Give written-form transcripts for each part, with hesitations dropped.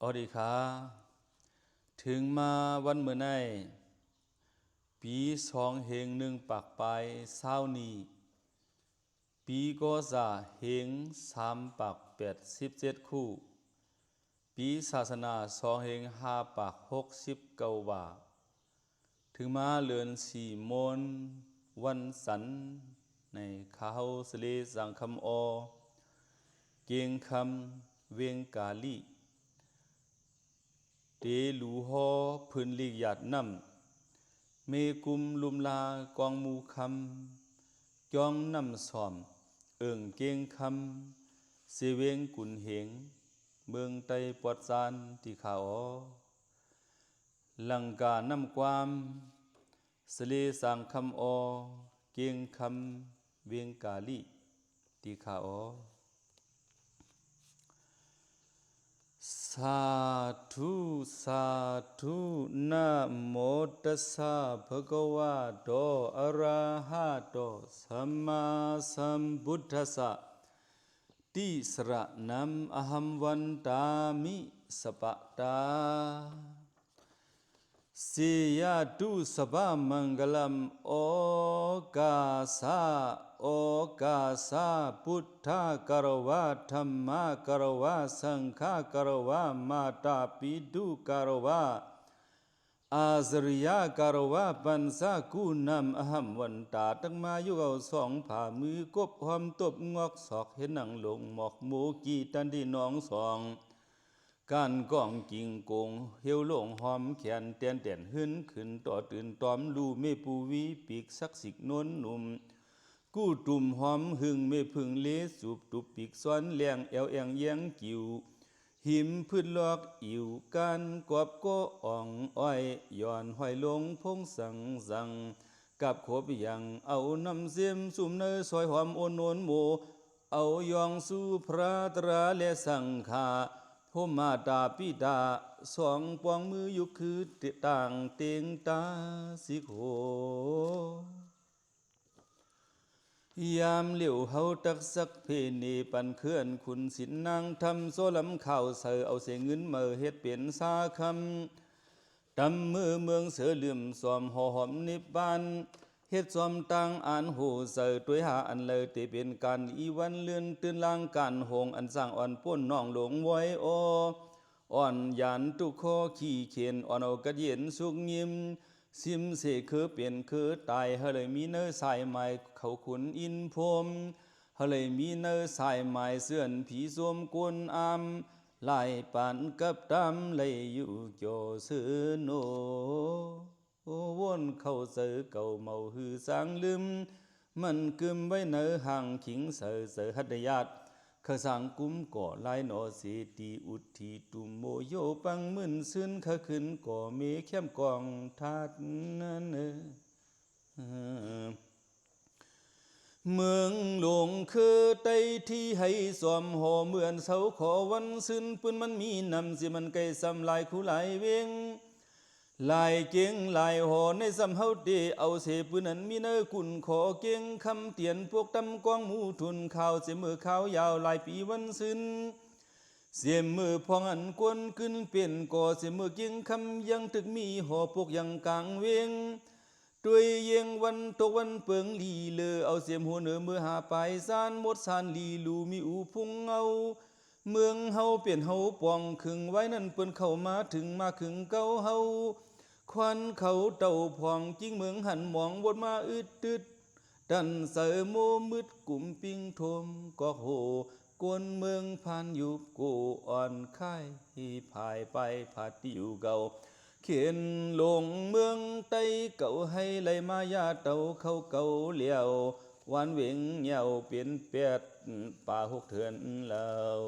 อดีค่ะถึงมาวันเมื่อไนปี2 เฮง 1ปากไปเศร้านี้ปีก็จะเฮง3 ปาก 87 คู่ปีศาสนา2 เฮง 5 ปาก 69 ว่าถึงมาเลือน4 โมนวันสันในข้าวสเลสังคำเกียงคำเวียงกาลีเตลูฮอพื้นลีกหยาดน้ำเมกุมลุมลากองมูคำจ้องน้ำสอมเกียงคำเสเวงกุนเหงเมืองไตปอดซานที่ขาลังกาน้ำความสเลสังคำเกียงคำเวียงกาลีที่ขาสาธุสาธุนะโมตัสสะภะคะวะโตอะระหะโตสัมมาสัมพุทธัสสะติสระนัมอหัมวันตามิสปะตาสิยาตุสภามังกลัมโอกาสาพุทธกรวะธรรมกรวะสังฆกรวะมาตาปิดุกรวะอาสริยกรวะปัญสกุนัมอหัมวันตาตั้งมาอยู่เอา2 ผ่ามือกบหอมตบงอกศอกเห็นหนังลงหมอกหมูกีตันที่น้องสองการก้องกิ่งโกงเหี่ยวลงหอมแขนเตียนหึ้นขึ้นต่อตื่นตอมลูเมปูวีปีกสักสิกนนหนุ่มกู้ตุ่มหอมหึงเมพึ่งเลสูบตุบปีกซ้อนเลี้ยงแอวแองเยียงกิ่วหิมพื้นลอกอิวการกอบก็อ่องอ้อยย้อนห้อยลงพงสังกับขบยังเอาน้ำเสียมสุ่มเนยซอยหอมโอนโนนโมเอายองสู่พระตราและสังฆาพมาตาปิดา2 ปวงมือยุคคือต่างเตียงตาสิโขยามเหลียวเฮาตักสักเพเนปันเคลื่อนคุณสินนางทำโซลำข่าวเสือเอาเสียเงินเมื่อเฮ็ดเป็นสาคำตำมือเมืองเสือเหลื่อมสอมหอมนิบานเฮ็ดซอมตังอ่านหูเสือตัวยหาอันเลยที่เป็นการอีวันเลื่อนตื่นลางการหงอันสร้างอ่อนป้นน้องหลงไว้อ่อนยานตุคอขี้เข็นอ่อนเอากระเย็นสุกยิ้มซิมเสคือเปลี่ยนคือตายเฮเลยมีเนื้อสายไม้เขาขุนอินพรมเฮเลยมีเนื้อสายไม้เสื่อนผีสวมกวนอามไล่ปานกับดำเลยอยู่โจซื้อโนวนเข้าเสือเก่าเมาหือสางลืมมันกึมไว้เนื้อห่างขิงเสือหัดญาติข้าสังกุมก่อลายนอเสตีอุทธีตุมโมโยปังมึนซึนข้าขึ้นก่อเมเข้มกองทัดนั้นเมืองหลวงคือไตที่ให้สวมหอเหมือนเสาขอวันซึนปืนมันมีนำสิมันไกลซ้ำลายคู่ลายเวงลายเก่งลายหอในซ้ำเฮาเดเอาเสปืนนั้นมีเนื้อกุนขอเก่งคำเตียนพวกตำกองหมูทุนข่าวเสียมือขาวยาวลายปีวันซึนเสียมือพองอันกวนขึ้นเปลี่ยนก่อเสียมือเก่งคำยังถึกมีหอพวกยังกลางเวงด้วยเยงวันตกวันเปิงลีเลอเอาเสียมหัวเหนือมือหาปลายซานหมดซานลีลูมีอูพุงเอาเมืองเฮาเปลี่ยนเฮาปองขึงไว้นั่นเปิ้นเข้ามาถึงมาขึงเก่าเฮาควันเขาเต่าพองจิ้งเมืองหันมองวนมาอึดดันเสอโมมืดกลุ่มปิงทมก็โหกวนเมืองพันยุบกูอ่อนค่ายพายไปผาติอยู่เก่าเขียนลงเมืองไตเก่าให้ไหลมายาเต่าเข้าเก่าเหลียววันเวงเหย่าเปลี่ยนเปียดป่า6 เถื่อนแล้ว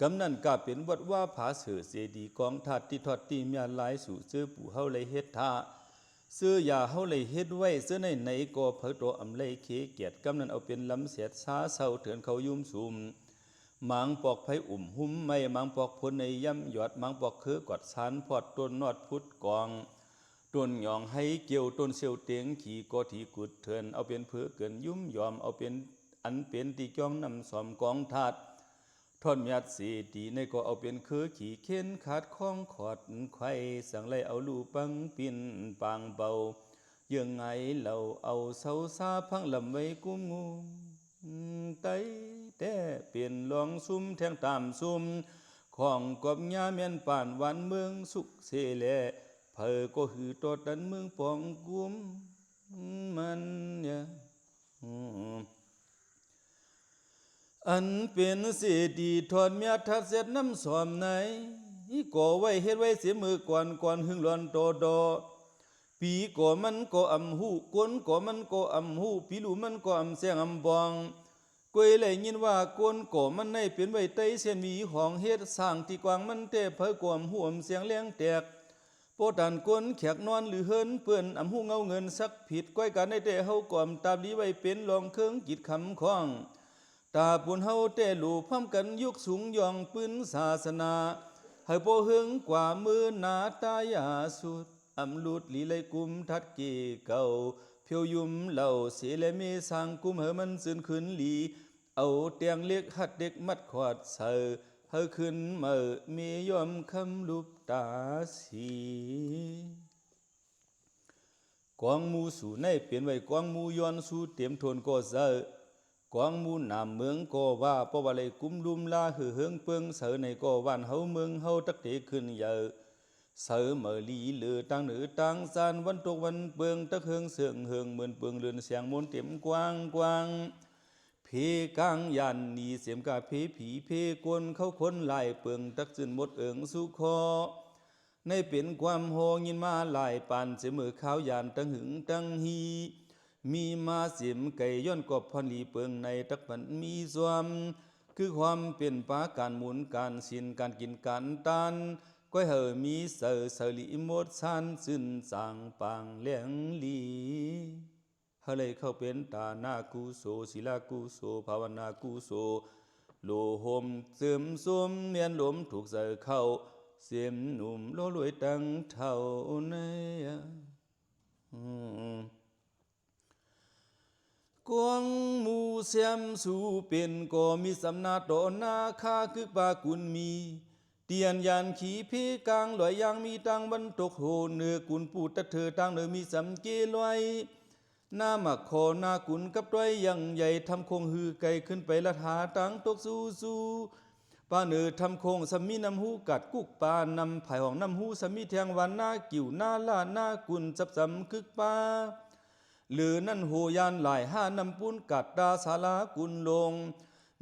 กำนั้นก็เป็นวัดว่าผาเสือเสดีกองทัดที่ทอดตีมีหลายสู่เสื้อปู่เฮาเลยเฮ็ดท่าเสื้อยาเฮาเลยเฮ็ดไว้เสื้อในก็เผอตัวอำเลยเคเกียรติกำนั้นเอาเป็นลำเสียดซาเศร้าเถื่อนเขายุ่มซุมหมางปอกไผหุ่มไม่หมางปอกพลในย่ำหยอดหมางปอกคือกอดสานพอดต้นนอดพุดกองต้นหยองให้เกี่ยวต้นเสียวเตียงขี่ก็ที่กุดเถื่อนเอาเป็นเพื่อเกินยุ่มยอมเอาเป็นอันเป็นที่จ้องนำสอมกองทัด ท่อนยัดสีตีในก็เอาเป็นคือขี่เข็นขาดข้องขอดไข่สังไลเอาลูปังปินปางเบายังไงเราเอาเสาซาพังลำไว้กุ้มงูไตแต่เปลี่ยนลองซุ่มแทงตามซุ่มของกบยาเมียนป่านวันเมืองสุกเสแลเพอก็หือตอดันเมืองปองกุมมันเนี่ยอันเป็นเสียดีทอดเมียทัดเสร็จน้ำสอมไหนก่อไว้เฮ็ดไว้เสียมือก่อนหึงหลอนโตดอปีก่อมันก็อำหูกวนก่อมันก็อำหูปีลูมันก็อำเสียงอำบองกวยเลยยินว่ากวนก่อมันในเป็นไว้ไตเสียนมีห้องเฮ็ดสร้างที่กว้างมันเตเพอกวมห่วมเสียงเลี้ยงแตกโปดันกวนแขกนอนหรือเฮินเปื้อนอำหูเงาเงินสักผิดก้อยกันในเตเฮากวมตามดีไว้เป็นรองเครื่องกิจคำข้องตาปุนเฮาแต่ลูพร้อมกันยุกสูงยองปืนศาสนาให้โปหึงกว่ามือหนาตายาสุดอำลุดลีไลกุมทัดเกเก่าเพียวยุมเหล่าเสเลเมสางกุมเหมันซึนขึ้นลีเอาเตียงเล็กหัดเด็กมัดขวดเสอเฮาขึ้นเมื่อมียอมคำลุบตาสีกองมูสู่ในเปลี่ยนไว้กองมูย้อนสู่เต็มทนก็เสอกองมูนามเมืองก็ว่าเพราะว่าเลยกุมลุมลาหือเฮิงเปิงเสอในก็วันเฮาเมืองเฮาตักเตขึ้นเยอะเสอเมื่อลีเหลือตังเหนือตังซานวันตกวันเปิงตักเฮิงเสืองเฮิงเหมือนเปิงเลือนเสียงมนเต็มกว้างเพกางยันนีเสียมกาเพผีเพกวนเข้าคนลายเปิงตักจึนหมดเอิงสุคอในเป็นความโหยินมาลายปานเสมอข้าวยานตังหึงตังฮีมีมาเสียมไก่ย้อนกบพลีเปิงในตักมันมีสวมคือความเป็นปาการหมุนการสินการกินการตันก้อยเหอมีเสอเสลีหมดสันซึนสางปางเลี้ยงลีเฮเลยเข้าเป็นตาหน้ากุโสศิลากุโสภาวนากุโสโลหมเสริมสมเมียนหลมถูกเสอเข้าเสียมหนุ่มโลรวยตั้งเท่าในกวงมูเสียมสู่เป็นก็มีสำนาต่อหน้าข้าคือปากุลมีเตียนยันขี่พีกลางลอยยางมีตังบรรตกโหเนื้อกุลปูตัดเธอตังเนื้อมีสำเกลอยหน้าหมักคอหน้ากุลกับต้อยยังใหญ่ทำคงหือไก่ขึ้นไปละหาตังตกสู้ป้าเนื้อทำคงสมีน้ำหูกัดกุกปานำไผ่ห้องน้ำหูสมีเทียงวันหน้ากิ่วหน้าล่าหน้ากุลจับสำคึกป้าหรือนั่นโหยานหลายห้านำปุ้นกัดดาสาลากุลลง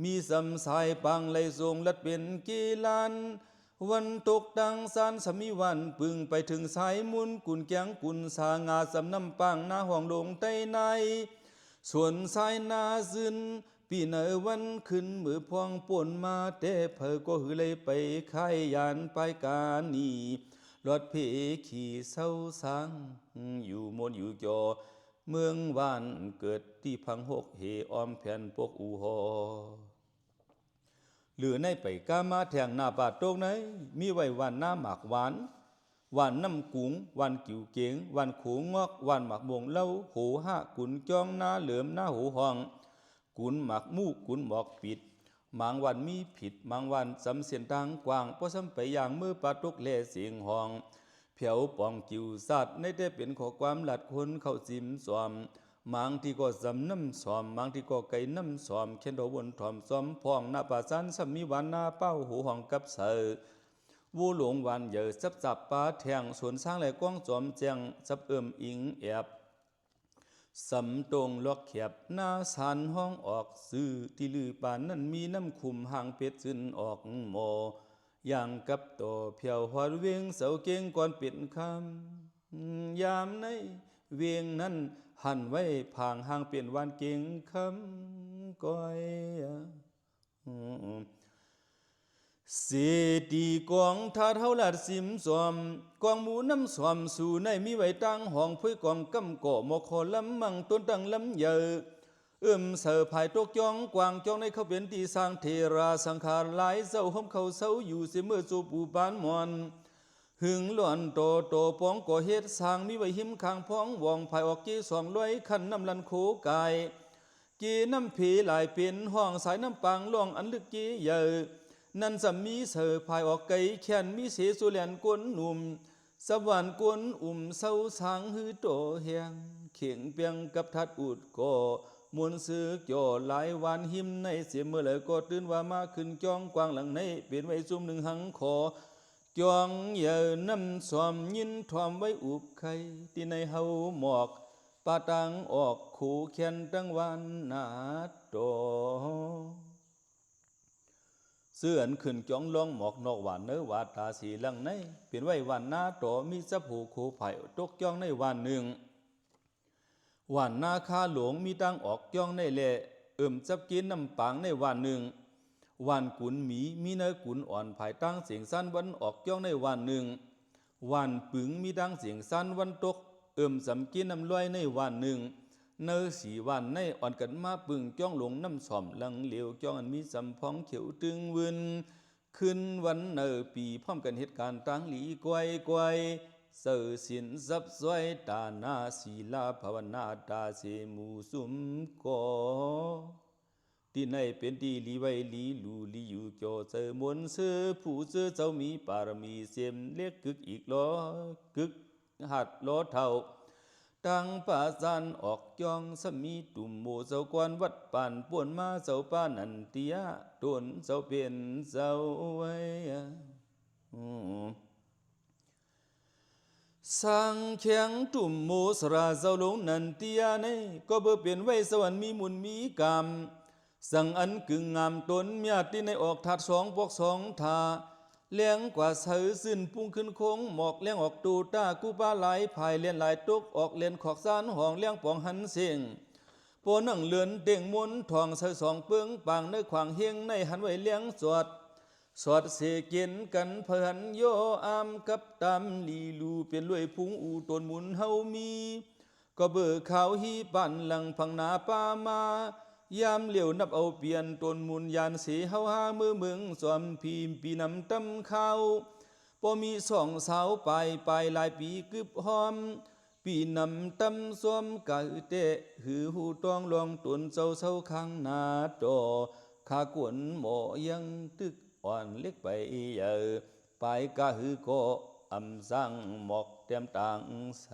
มีสำสายปังไหลทรงลัดเป็นกีลานวันตกดังสานสมีวันปึงไปถึงสายมุนกุนแกงกุนสางาสำน้ำปังหน้าห้องลงใต้ในส่วนสายนาซึนปีเนวันขึ้นมือพองป่นมาแต่เพอก็หือเลยไปขายยานไปกานีรถเพขี่เศร้าสังอยู่มนอยู่จอเมืองวานเกิดที่พังหกเหออมแผ่นปกอูหอหรือในไปกามาแทงหน้าบาดตรงไหนมีไว้วันหน้าหมากหวานวันน้ำกุงวันกิ่วเก๋งวันขูงอกวันหมากบงเล่าโหห้ากุนจองหน้าเหลือมหน้าหูห้องกุนหมากมูกกุนหมอกปิดบางวันมีผิดบางวันสำเสียนทางกว้างเพราะซ้ำไปอย่างมือปาตุกเล่เสียงห้องเผียวปองจิวสัตว์ในได้เป็นข้อความหลัดคนเข้าซิมสอมบางที่ก็สำน้ำสอมบางที่ก็ไก่น้ำสอมเข็นดวนถอมสอมพองหน้าป่าสันสมีวันหน้าเป้าหูห้องกับเสือวูหลงวันเหยอจับปาแทงสวนสร้างและกว้างจอมแจงจับอิงแอบสำตรงล็อกแคบหน้าสานห้องออกซื้อที่ลือปานนั้นมีน้ำคุมห่างเป็ดซึนออกหมออย่างกับต่อเพียวหอดเวียงเสาเก่งก่อนปิดคำยามในเวียงนั้นหันไว้ผางห่างเปลี่ยนวันเก่งคำก้อยเสียดีกองท่าเท่าหลัดสิมสอมกองหมูน้ำสอมสู่ในมีไว้ตั้งห้องพุ้ยกองกำก่อมอคอลำมังต้นตังลำเยอเสือภายตกจ้องกวางจ้องในเขาเป็นตีสร้างเทราสังขารหลายเศร้าห้มเขาเศร้าอยู่เสมอจูปูบานมอนหึงหล่อนโตป้องก่อเฮ็ดสร้างมีไว้หิมข้างพ้องวองภายออกกี้สองร้อยขันน้ำลันโคกายกีน้ำผีหลายเป็นห้องสายน้ำปังล่องอันลึกกี้เยอ นั่นสำมีเสือภายออกไกแขนมีเสสุแลนกวนหนุ่มสวรรค์กวนเศร้าสางหือโตแหงเข่งเปียงกับทัดอุดก่อมวนซื้อจ่อหลายวานหิมในเสียเมื่อเลยก็ตื่นว่ามาขึ้นจ้องกวางหลังในเปลี่ยนไว้ซุ่มหนึ่งหังคอจองเย่อน้ำสวมยินทวมไว้อุบไข่ที่ในเฮาหมอกปาตังออกขู่แขนตั้งวันนาโตเสื่อนขึ้นจ้องลองหมอกนอกหวานเนื้อวาตาสีหลังในเปลี่ยนไว้วันนาโตมีสับหูขู่ไผ่ตกจ้องในวันหนึ่งวันนาคาหลวงมีตั้งออกจ้องในเละจับกินน้ำปังในวันหนึ่งวันกุนหมีเนื้อกุนอ่อนภายตั้งเสียงสั้นวันออกจ้องในวันหนึ่งวันปึงมีตั้งเสียงสั้นวันตกสำกินน้ำลอยในวันหนึ่งเนื้อสีวันในอ่อนกันมาปึงจ้องหลงน้ำสอมหลังเหลียวจ้องอันมีสำพองเขียวตึงวินขึ้นวันเนอปีพร้อมกันเหตุการณ์ตั้งหลีกวยเสือสินซับซ้อยตานาศีลาภาวนาตาเสมูสุมกอที่ในเป็นที่ลีไว้ลีลูลีอยู่จอเจอมนเสือผู้เสือเจ้ามีปารมีเสียมเล็กกึกอีกล้อกึกหัดล้อเท่าตั้งป่าสันออกจองสมีตุ่มโมเจ้ากวนวัดป่านป่วนมาเจ้าป้านันเตียตนเจ้าเป็นเจ้าไว้สังเขียงตุ่มโมสราเจ้าหลงนันเตียในก็เบอเปลี่ยนไว้สวรรค์มีมุนมีกรรมสั่งอันกึ่งงามตนเมียที่ในออกถัดสองปอกสองทาเลี้ยงกว่าเสือสิ้นพุ่งขึ้นโค้งหมอกเลี้ยงออกตูตากูปลาไหลภายเลียนหลายตุกออกเลียนขอกซานห้องเลี้ยงปองหันเสียงปวนั่งเลือนเด้งมนทองเสือสองเปื้องปางในขวางเฮียงในหันไว้เลี้ยงสวดเสกินกันเพื่อนโยอามกับตามลีลูเปลี่ยนรวยพุงอูตนหมุนเฮามีก็เบื่อขาวฮีปั่นหลังพังนาปามายามเหลียวนับเอาเปลี่ยนตนมุนยานเสีเฮาหามือมึงสวมพีมปีนำตำข้าวพอมีสองสาวไปหลายปีกึบหอมปีนำตำสวมกะเตะหือหูต้องลองตนเศร้าข้างนาโตขากวนหมอยังตึกอ่อนเล็กไปเยอไปกะหือก็สั่งหมอกเต็มต่างเส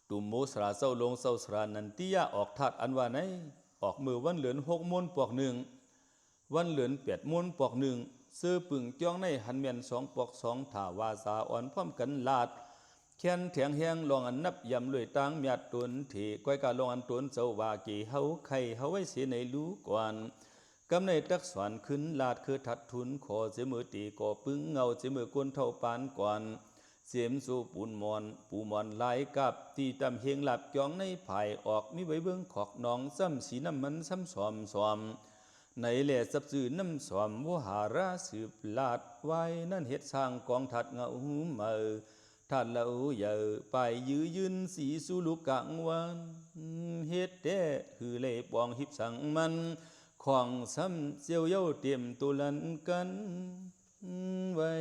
ตุมโมสราเศร้าลงเศร้าสรานันติยาออกทัดอันว่าไหนออกมือวันเหลือน6 มนปอกหนึ่งวันเหลือน8 มนปอกหนึ่งซื้อปึงจ้องในหันเมียน2 ปอก 2ถาวาสาอ่อนพร้อมกันลาดแค้นแถงแหงลองอันนับยำลวยตังเมียดตนเถก้อยกาลองอันตนเจ้าวากีเฮาไข่เฮาไว้เสียในรู้ก่อนกำในตักสวนขึ้นลาดคือทัดทุนขอเสมอตีก่อปึงเงาเสมอก้นเท่าปานก่อนเสียมสู่ปูมอนลายกับตีตำเฮงหลับจ้องในภายออกมีไว้เบื้องขอกน้องซ้ำสีน้ำมันซ้ำสอมในแหล่สับสื่อน้ำสอมวหาราสืบลาดไว้นั่นเฮ็ดสร้างกองถัดเงาเมื่อทัดเล่าเยอไปยืนสีสู่ลูกกังวันเฮ็ดแด่หือเล่ปองหิบสังมันของซ้ำเสียวเย้าเตรียมตุลันกันไว้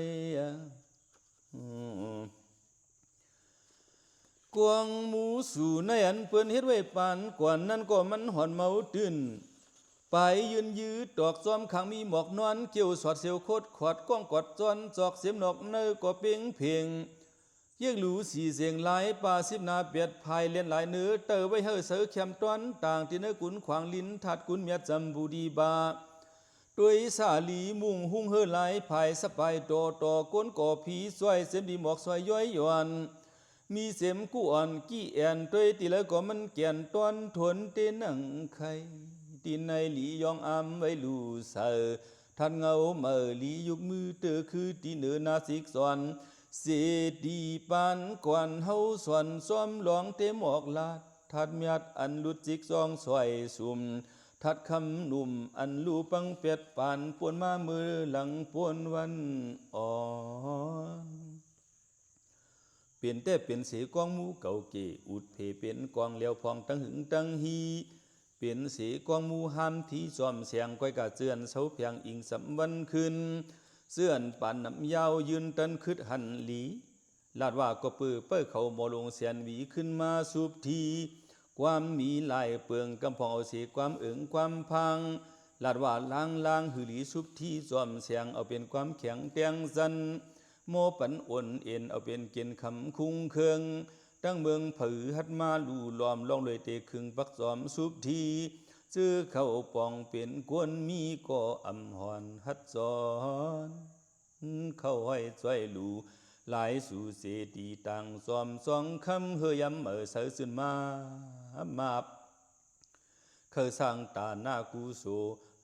กวางหมูสู่ในอันเปิ้นเฮ็ดไว้ปานกว่านั้นก็มันหอนเมาตื่นไปยืดดอกซ้อมขังมีหมอกนอนเกี่ยวสอดเสียวโคตรขอดก้องกอดจอนจอกเสียมนอกเนอก็เป่งเพ่งเยี่ยงหลูสีเสียงหลายป่า10 นาเปียดภายเลียนหลายเนื้อเตอไว้เฮอเสือแคมต้อนต่างที่เนื้อกุนขวางลิ้นทัดกุนเมียจำบูดีบาด้วยสาลีมุ่งหุ่งเฮอไหลภายสบายต่อก้นก่อผีสวยเสียมดีหมอกสวยย้อยหย่อนมีเสียมกู้อ่อนกี้แอนด้วยตีแล้วก็มันแก่นต้อนทนเตนังไข่ตีในหลียองอำไว้ลูเสือทัดเงาเมื่อหลียุกมือเตอคือตีเนื้อนาสิกสอนเสดีปานกวนเฮาสวนซ้อมหลองเต็มออกลาดทัดเมียดอันลุดจิกซองสวยสุ่มทัดคำหนุ่มอันลูปังเป็ดปานปวนมามือหลังปวนวันอ่อนเปลี่ยนแต่เป็นเสียกองมูเก่าเกอุดเพเป็นกองเลี้ยวพองตั้งหึงตั้งฮีเปลี่ยนเสียกองมูห้ามที่ซ้อมเสียงก้อยกะเจือนเสาเพียงอิงสำวันขึ้นเสื่อนปานน้ำยาวยืนตันคืดหันหลีลาดว่าก็เปื้อเขาโมลงเสียนหวีขึ้นมาสูบทีความมีลายเปลืองกำพองเอาสีความความพัง ลาดว่าล้างหือหลีชุบที่จอมเสียงเอาเป็นความแข็งแกร่งสันโมปันอ่อนเอ็นเอาเป็นเกณฑ์คำคุ้งเคืองตั้งเมืองผือหัดมาลู่ล้อมล่องเลยเตะคึงปักจอมชุบทีซื้อเข้าปองเป็นกวนมีก่ออำหอนหัดจอนเข้าห้อยจ้อยลู่หลายสู่เสตีต่างซอมสองคำเฮยำเสือซึนมาบเคยสร้างตาหน้ากูโซ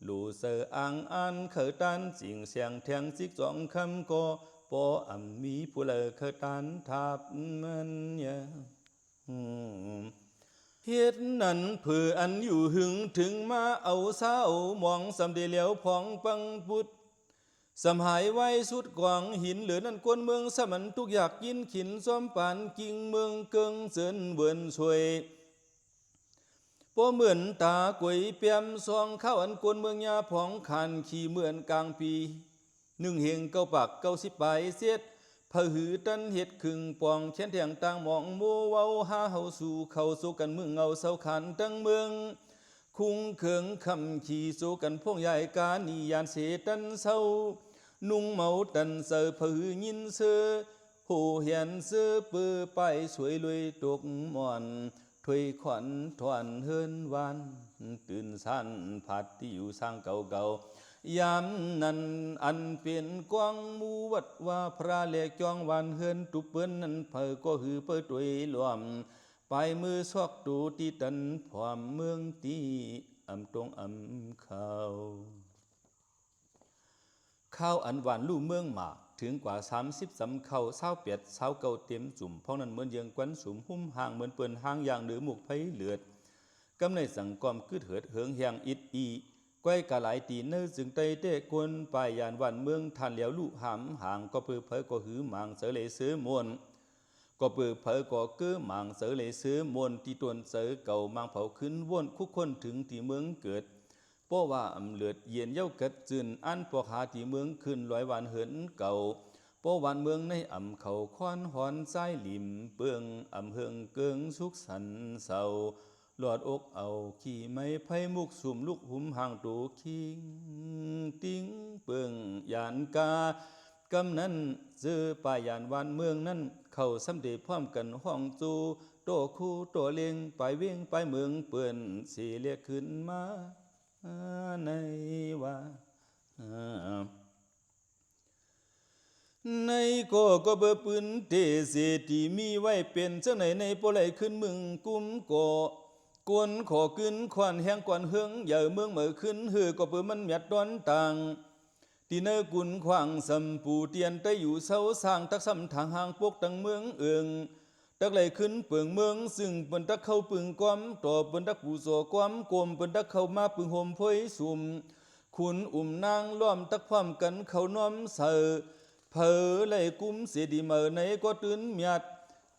ลู่เสืออ่างอันเคยตันจิงเสียงแทงซิกสองคำก็ปออ่ำมีผู้เลอเคยตันทับมันเฮ็ดนั้นเพื่ออันอยู่หึงถึงมาเอาเศร้ามองสำเดเหลียวพองปังพุดสำหายไว้สุดกวางหินเหลือนั่นกวนเมืองสมันทุกอยากยินขินซ้อมปานกิ่งเมืองเกิงเสินเวินสวยพอเหมือนตากวยเปียมซองเข้าอันกวนเมืองยาผองขันขี่เหมือนกลางปีหนึ่งเฮงเก้าปากเก้าสิบปลายเสียดพะหือตันเห็ดขึงปองเช่นแทงต่างมองโมเว้าหาเฮาสู่เข้าสู่กันเมืองเงาเสาขันตั้งเมืองคุ้งเขิงคำขี่สู่กันพวงใหญ่กานิยานเสตันเศร้านุ่งเมาตันเสือผือยินเสือโหเหียนเสือปือไปสวยลุยตกหมอนถวยขวัญถวนเฮินวันตื่นสั้นผัดที่อยู่สร้างเก่ายามนั้นอันเปลี่ยนกวางมูวัดว่าพระเล็กจองวันเฮินตุเปิ้นนั้นเผอก็หือเปิ้ตวยหลวมไปมือซอกตูที่ตันพร้อมเมืองตีอำตรงอำข้าวอันหวานลู่เมืองหมากถึงกว่า30สำเข้าเศร้าเปียดเศร้าเก่าเต็มจุ่มเพราะนั้นเหมือนเยืองกวนสุมหุ้มห่างเหมือนเปิ้นห่างอย่างเหนือหมุกไผเลือดกำในสังกอมกึดเหิดเหิงแหงอิดอีก้อยกะหลายตีเนื้อจึงไตเตะกวนปลายยานวันเมืองทานเหลียวลู่หำห่างก็เปื้อเผยก็หือหมางเสเลเสือมวนก็เปื้อเผยก็เกื้อหมางเสเลเสือมวนที่ตวนเสือเก่ามังเผาขึ้นว่นคุกคนถึงที่เมืองเกิดเพราะว่าอำเลือดเย็นเย้าเกิดจืนอันปอกหาที่เมืองขึ้นลอยวันเหินเก่าเพราะวันเมืองในอำเขาควันหอนสายหลิมเปืองอำเฮืองเกิงสุขสันเศร้าหลอดอกเอาขี่ไม้ไผ่มุกสุ่มลูกหุ่มห่างตูคิงติ้งเปืองยานกากำนั้นซื้อป่ายานวันเมืองนั้นเข้าสำเร็จพร้อมกันห้องจูโตคู่โตเลียงไปเวียงไปเมืองเปื่อนสีเรียกขึ้นมาในว่าในก็เบอร์ปืนเตเสที่มีไว้เป็นเจ้าไหนในโปไหลขึ้นมึงกุมก่อกวนขอขึ้นขวานแห้งก่อนเฮืองใหญ่เมืองเหมือขึ้นเฮือก็เปิดมันเมียดดอนต่างตีเนกุนขวางสำปูเตียนได้อยู่เสาสร้างตักสำทางห่างปกตั้งเมืองเอิงตักไหลขึ้นเปิงเมืองซึ่งเปิ้นตักเข้าปึงความต่อเปิ้นตักผู้โสความกลมเปิ้นตักเข้ามาปึงห่มพยสุ่มคุณนางล้อมตักพร้อมกันเขาน้อมเสือเผอไหลกุ้มเสียดีเมื่อในก็ตื่นเมียด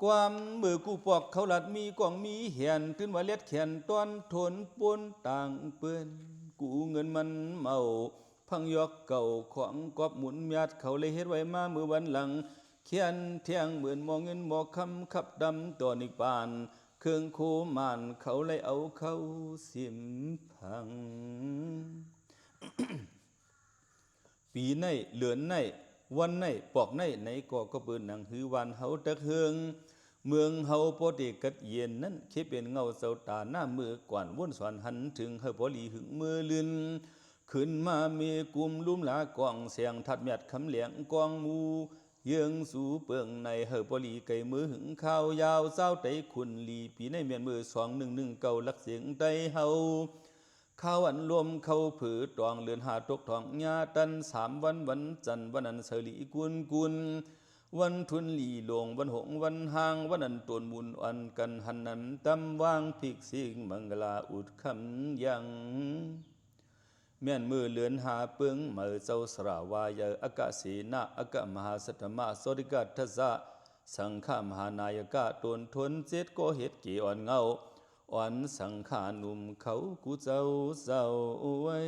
ความมือกูปอกเขาหลัดมีกล่องมีเหียนตื่นว่าเล็ดแขนตอนทนปนต่างเปิ้นกูเงินมันเมาพังยอกเก่าของกอบหมุนเมียดเขาเลยเฮ็ดไว้มามือวันหลังเขียนเที่ยงเหมือนมองเงินมอคำขับดำตัวนิปานเครื่องโคมานเขาเลยเอาเข้าสิมพัง ปีในเหลือนในวันในปอกในในก็เปิดหนังหือวันเฮาตะเฮืองเมืองเฮาปอติกัดเย็นนั้นเคเป็นเงาเสาตาหน้ามือกวนวนสวนหันถึงเฮาบ่ลีหึงมือลื่นขึ้นมามีกุมลุ่มหลากองเสียงทัดเมียดคำเหลียงกองมูเยืองสู่เปิงในเฮาบ่ลีไก่มือหึงข้าวยาวเศร้าไตขุนลีปีในเมียนมือ2119เก่าลักเสียงไตเฮาข้าวอันรวมเข้าผือตองเลือนหาตกทองญาตัน3วันจันวันนันเสลีกุนวันทุนหลีลงวันหงวันห่างวันนันตนมุนอันกันหันนันตำวางภิกษิงมังกลาอุดคำยังแม่นมือเลือนหาเปิงเมื่อเจ้าสราวายอากาศีนาอากามหาสัตมาสริกัตทะสังฆมหานายกะตนทนเจ็ดก็เหตุเกี่อ่อนเงาอ่อนสังขานุ่มเขากูเจ้าไว้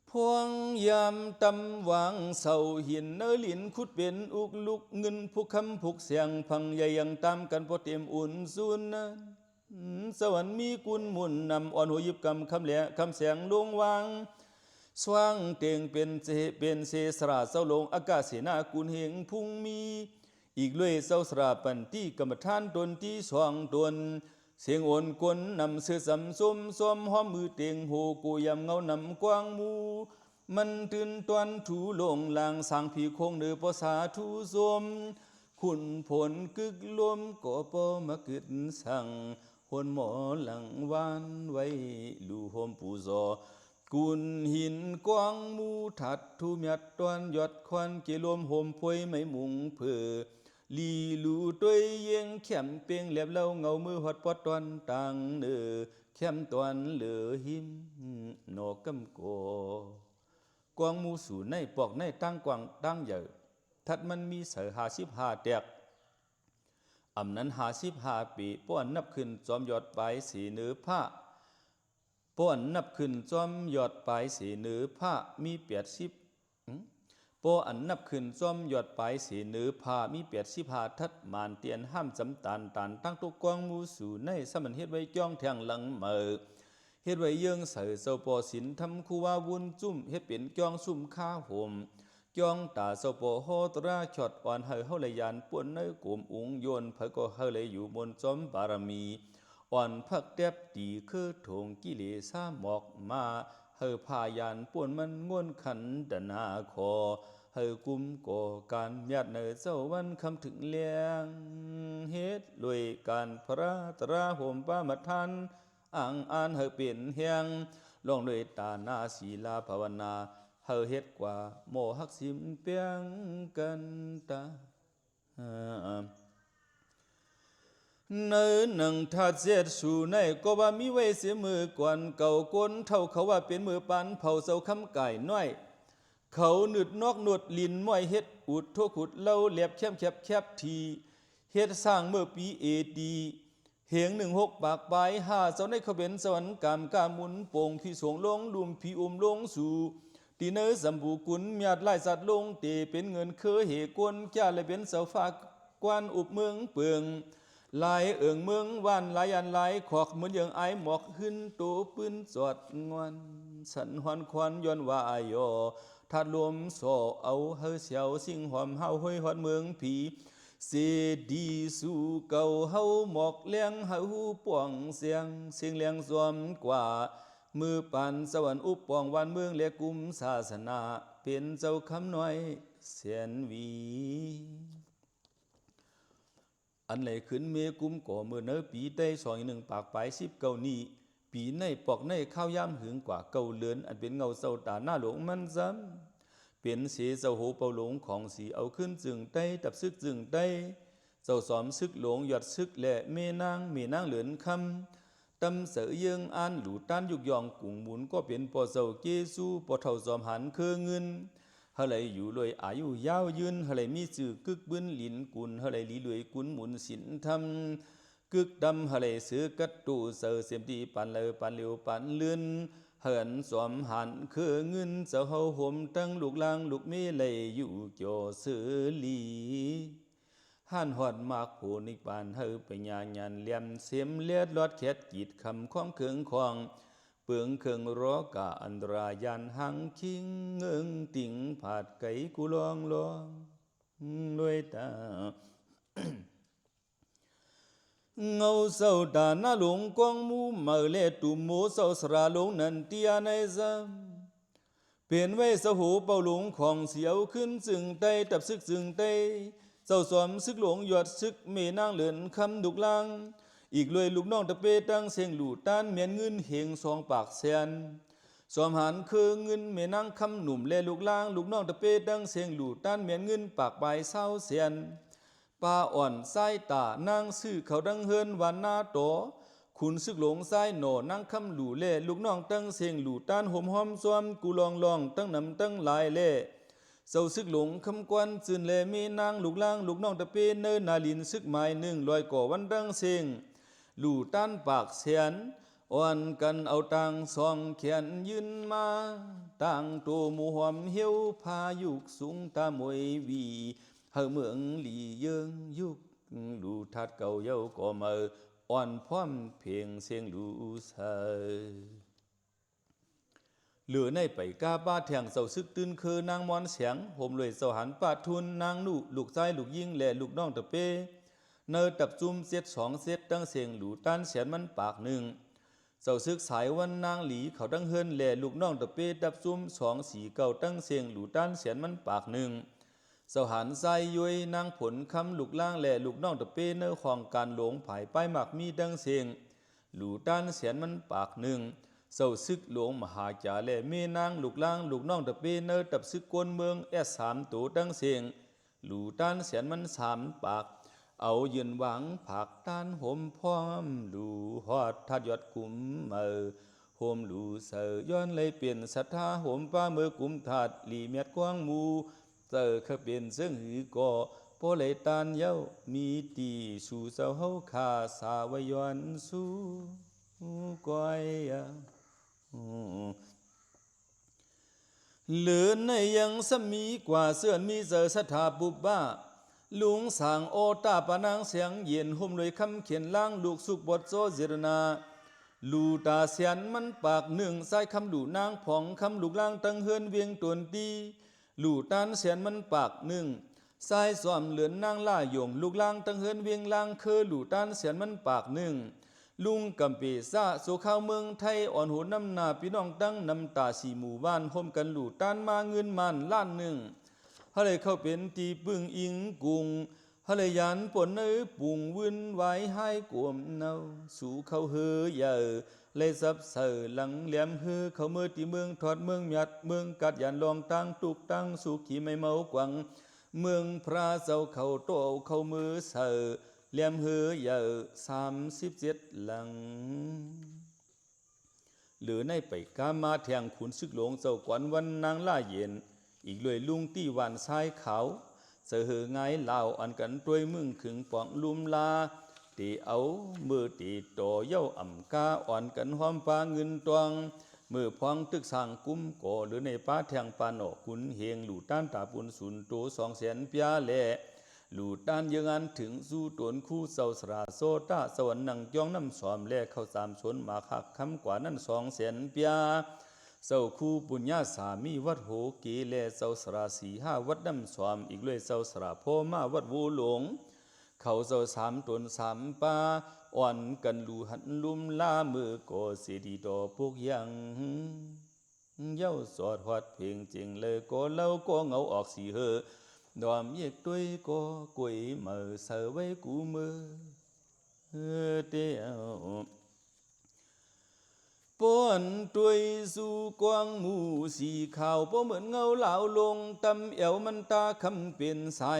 พวงยามตำวางเสาหินเนลินคุดเป็นอุกลุกเงินผู้คำผูกเสียงพังใหญ่ยังตามกันพอเต็มอุ่นซุน สวรรค์มีกุลมุนนำอ่อนหัวยิบกำคำแหลคำแสงลงวางสว่างเต่งเป็นเสสราเศร้าลงอากาศเสนากุลเหงพุ่งมีอีกเลยเศร้าสราปันที่กรรมฐานตนที่สว่างตนเสียงโอนกลนำเสือสำส้มซ้อมหอมมือเต่งโหกูยำเงานำกว้างมูมันตื่นตอนถูลงลางสางผีคงเนือปอสาทูสมขุนผลกึกลมก่อปอมากึดสั่งหนหมอหลังวานไว้ลูโฮมปูซอกุนหินกว้างมูถัดทุมยัดตอนยอดควันเกลมโฮมพวยไม่มุงเผือลีลูตัวยเยียงแขมเปียงแหลบเล่าเงามือหอดปอดตอนต่างเนือแขมตอนเหลือหิมนอกำโกกวางมูสู่ในปอกในตั้งกวางตั้งใหญ่ทัดมันมีเสือ55แตกอำนั้น55ปีป้อนนับขึ้นจอมยอดปลายสีเนื้อผ้าป้อนนับขึ้นจอมยอดปลายสีเนื้อผ้ามี80ป้อนนับขึ้นจอมยอดปลายสีเนื้อผ้ามี85ทัดมานเตียนห้ามจำตานตั้งตุกกวางมูสู่ในสมันเฮ็ดไว้จ้องแทงหลังเมือเฮ็ดไว้เยื่องเสือเศร้าปอสินทำคูว่าวุนจุ่มเฮ็ดเป็นจ้องซุ่มข้าห่มจ้องตาเศร้าปอโฮตราช็อดอ่อนเฮาเลยยานป่วนเนื้อกลุ่มอุงโยนเผก็เฮาเลยอยู่บนจอมบารมีอ่อนพักแทบตีคือถงกิเลสาหมอกมาเฮาพายานป่วนมันง่วนขันดนาคอเฮากุมก่อการญาติเนอเจ้าวันคำถึงเลียงเฮ็ดลวยการพระตราห่มป้ามัทันอ่างอ่านเฮาเป็นเฮียงลองด้วยตาหน้าศีลาภาวนาเฮาเฮ็ดกว่าโมหักสิมเปียงกันตาเนื้อหนังทัดเสียดสู่ในก็ว่ามีไว้เสียมือก่อนเก่าก้นเท่าเขาว่าเป็นมือปันเผาเสาคำไก่น้อยเขาหนึดนอกหนวดลินม้อยเฮ็ดอุดโทขุดเล่าแหลบแคบทีเฮ็ดสร้างเมื่อปีดีเหง16ปากปลาย5เจ้าในเขาเป็นสวรรค์กามกามุนโป่งพี่สวงลงลุมพี่ลงสู่ตีเนอสัมบูกุลมียาดไล่สัตว์ลงเตเป็นเงินเคยเหกวนแก่เลยเป็นเสาฟ้ากวนอุบเมืองเปืองลายเอิงเมืองว่านลายอันลายขอกเหมือนอย่างไอหมอกขึ้นโตปืนสอดงวนสันหวนควันย้อนว่าอายอทัดลมโซเอาเฮาเสียวสิ่งหอมเฮาห้อยหอดเมืองผีเสดีสู่เก่าเฮาหมอกเลี้ยงเฮาป่วงเสียงเลี้ยงสวมกว่ามือปันสวรรค์อุปปองวันเมืองเลียกุมศาสนาเป็นเจ้าคำน้อยเสียนวีอันไหลขึ้นเมกุมก่อเมื่อเนอปีได้21ปากปลาย19นี้ปีในปอกในข้าวยามหึงกว่าเก่าเลือนอันเป็นเงาเศร้าตาหน้าหลงมันซ้ำเป็นเสียเจ้าโหเป่าหลงของสีเอาขึ้นจึงได้ตับซึกจึงได้เจ้าสอมซึกหลงหยอดซึกและเมนางเหลือนคำตำเสือเยืองอันหลูต้านยุกยองกุ่งหมุนก็เป็นปอเจ้าเกซูปอเท่าจอมหันคือเงินเฮาเลยอยู่รวยอายุยาวยืนเฮาเลยมีสื่อกึกบึ้นลินกุลเฮาเลยลีรวยกุลหมุนสินธรรมกึกดำเฮาเลยซื้อกัดตู้เสือเสียมดีปันเลยปันเร็วปันเลื่อนเหินสวมหันคือเงินเจ้าเฮาห่มตั้งลูกลางลูกเมเลยอยู่เกี่ยวซื้อลีหันหอดมากผู้นิปานเฮาไปญาญานเลี่ยมเสียมเลียดลอดแคดกีดคำความเคืองของเปลืองเคืองรอกะอันตรายันหังคิงเงิงติ่งผาดไก่กูลองด้วยตา เงาเศร้าตาหน้าหลงกองมูเมื่อเลตุโมเศร้าสระหลงนันเตียในซ้ำเปลี่ยนไว้สหูเป่าหลงของเสียวขึ้นจึงไตตับซึกจึงไตเจ้าสวมซึกหลงหยอดซึกเมนางเหลือนคำดุกลังอีกเลยลูกน้องตะเปตั้งเสียงหลู่ต้านเมียนเงินเหง2ปากแสนสวมหันคือเงินเมนางคำหนุ่มและลูกล่างลูกน้องตะเปตั้งเสียงหลู่ต้านเมียนเงินปากใบเศร้าเสียนป้าอ่อนไส้ตานางซื้อเขาดังเฮินวันนาโตขุนซึกหลงไส้โหนนั่งคำหลู่เล่ลูกน้องตั้งเสียงหลู่ต้านห่มหอมซ้อมกูลองตั้งนำตั้งลายเล่เศร้าซึกหลงคำกวนจืนแลมีนางลูกล่างลูกน้องตะเปเนินนาลินซึกหมาย1ลอยก่อวันดังเสียงหลู่ต้านปากเสียนอ่อนกันเอาตังซองเขียนยืนมาต่างตัวหมู่หอมเหี่ยวพายุกสูงตามวยวีเฮาเมืองหลีเยิงยุกดูทัดเก่าเย้าก็เมื่อ อ่อนพร้อมเพียงเสียงลูเสอเหลือในไปกาบ้าแทงเสาซึกตื่นคือนางมอนเสียงห่มเลยเสาหันปาทุนนางลูกชายลูกยิงและลูกน้องตะเปเนอตับจุ่มเสียดสองเสียดตั้งเสียงหลูต้านเสียนมันปากหนึ่งเสาซึกสายวันนางหลีเขาตั้งเฮินและลูกน้องตะเปตับจุ่มสองสีเก่าตั้งเสียงหลูต้านเสียนมันปากหนึ่งเสาหันใส่ยุยนางผลคำลูกล่างและลูกน้องตะเปเนอของการหลงผายป้ายหมักมีตั้งเสียงหลูต้านเสียนมันปากหนึ่งเสาซึกหลวงมหาจ่าและเมนางลูกล่างลูกน้องตะเปเนอตับซึกกวนเมืองสามตัวตั้งเสียงหลูต้านเสียนมันสามปากเอายืนหวังผักต้านห่มพร้อมลูฮอดทัดยอดกุมห่มลูเสยย้อนเลยเปลี่ยนศรัทธาห่มป้าเมื่อกุมถาดลีเมียดกว้างมูเจอขเปลี่ยนเสื่องหือก่อโปเลยตานเย้ามีตีสู่เสาเฮาคาสาวย้อนสู่ก้อยเหลือในยังสมีกว่าเสื่อนมีเจอสถาบุบบ้าลุงสางโอตาปนางเสียงเย็นห่มเลยคำเขียนล่างลูกสุกบทโซเจรนาลูตาเสียนมันปากหนึ่งใส่คำลูนางผ่องคำลูกล่างตั้งเฮือนเวียงตวนตีลูตานเสียนมันปากหนึ่งใส่ซ้อมเหลือนนางล่าหยงลูกล่างตั้งเฮือนเวียงล่างเคอลูตานเสียนมันปากหนึ่งลุงกำปีซาสู่ข้าวเมืองไทยอ่อนหูน้ำนาพี่น้องตั้งน้ำตาสีหมู่บ้านห่มกันลูตานมาเงินมันล้านหนึ่งฮะเลยเข้าเป็นตีปึงอิงกุงฮะเลยยันปนเนื้อปุ่งวุ่นไว้ให้กวมเนาสู่เขาเฮือเยอะเลยซับเสือหลังเหลี่ยมเฮือเขาเมื่อตีเมืองถอดเมืองหยัดเมืองกัดยันลองตั้งตุกตั้งสู่ขี่ไม่เมากวังเมืองพระเจ้าเขาโตเขามือเสือเหลี่ยมเฮือเยอะ37หลังหรือในไปกามาแทงขุนซึกหลวงเจ้ากวนวันนางล่าเย็นอีกเลยลุงตี้วันชายเขาเสือหือไงเหล่าอันกันตัวมึงขึงปองลุมลาตีเอามือตีโตเย้าอ่ำกาอ่อนกันหอมฟ้าเงินตวงมือพองตึกสร้างกุ้มก่อหรือในป้าแทงปานอกุนเฮงหลู่ต้านตาปุนสุนโต200,000 เปียแหล่หลู่ต้านยังอันถึงสู้ตวนคู่เสาสราโซตาสวรรค์นังจ้องน้ำสอมแลเข้าสามชนมาคักคำกว่านั้น200,000 เปียเจ้าคู่ปุญญาสามีวัดโหเกและเจ้าสรา4-5วัดน้ำสวมอีกเลยเจ้าสราพ่อมาวัดวูหลงเขาเจ้า3 ตน 3 ปาอ่อนกันลูหันลุมลามือก่อเสียดีดอพวกยังเย้าสอดหอดเพลงจริงเลยก็เล่าก็เงาออกสีเฮอดอมเยกด้วยก็กวยมือเสือไว้กูมือเดียวป้อนตัวยสู่กวางหมู่สีขาวป้อเหมือนเงาเหลาลงตำเอวมันตาคำเป็นสา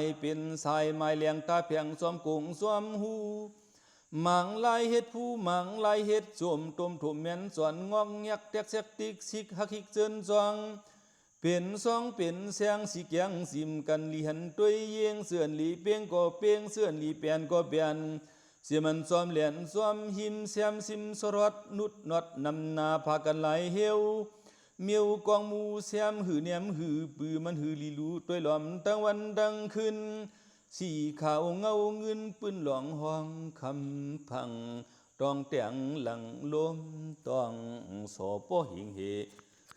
ยไม้เลียงตาเพียงซ้อมกงซ้อมหูหมังลายเฮ็ดผู้หมังลายเฮ็ดสวมต้มถุ่มแม่นสวนงอกยักแตกเสกติกสิกฮักฮิกเจินจองเป็นซองเป็นแสงสีแกงสิมกันลีหันตัวยเยียงเสื่อนลีเปียงก็เปียงเสื่อนลีเปียนก็เปียนเสียมันซ้อมเหรียญซ้อมหิมเสียมซิมสรดนุดนอดนำนาพากันไหลเหี่ยวเมียวกองมูเสียมหือเนียมหือปือมันหือลีลูตัวยหลอมตั้งวันดังขึ้นสีขาวเงาเงินปืนหลองห้องคำพังตองแต่งหลังลมตองสอป้อหิงเห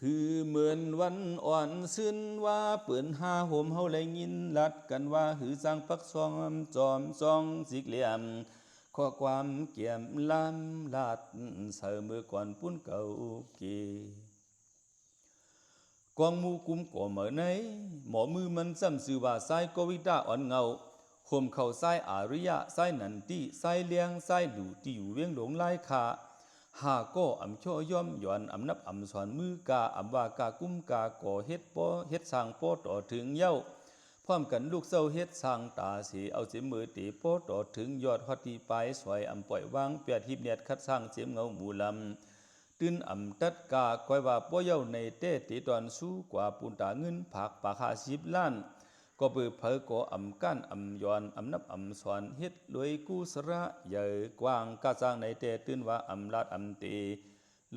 คือเหมือนวันอ่อนซึ้นว่าเปิ่นหาห่มเฮาเลยยินลัดกันว่าหือสร้างปักซองจอมซองสิกเหลี่ยมข้อความเกี่ยมลำลาดเสือมือก่อนปุ้นเก่าเกกองมูกุมก่อเหมือไหนหมอมือมันซ้ำสื่อว่าไซโกวิตาอ่อนเงาห่มเข่าไซอาริยะไซนันติไซเลียงไซหลู่ที่อยู่เวียงหลงไล่ขาหาก็อำช่อย่อมหย่อนอำนับอำสอนมือกาอำว่ากากุ้มกาก่อเฮ็ดป้อเฮ็ดสร้างป้อต่อถึงเย้าพร้อมกันลูกเศร้าเฮ็ดสร้างตาสีเอาเสียมือตีโป้ต่อถึงยอดฮอดที่ปลายสวยอำปล่อยวางเปียดหิบเนียดคัดสร้างเสียมเงาหมู่ลำตื่นอำตัดกาคอยว่าป้อเย้าในเต้ตีตอนสู้กว่าปูนตาเงินผักปาก50 ล้านก็เปิดเผยก่ออำก้านอำย้อนอำนับอำสอนเฮ็ดรวยกู้สระใหญ่กว้างกาสร้างในเต้ตื่นว่าอำลาดอำตี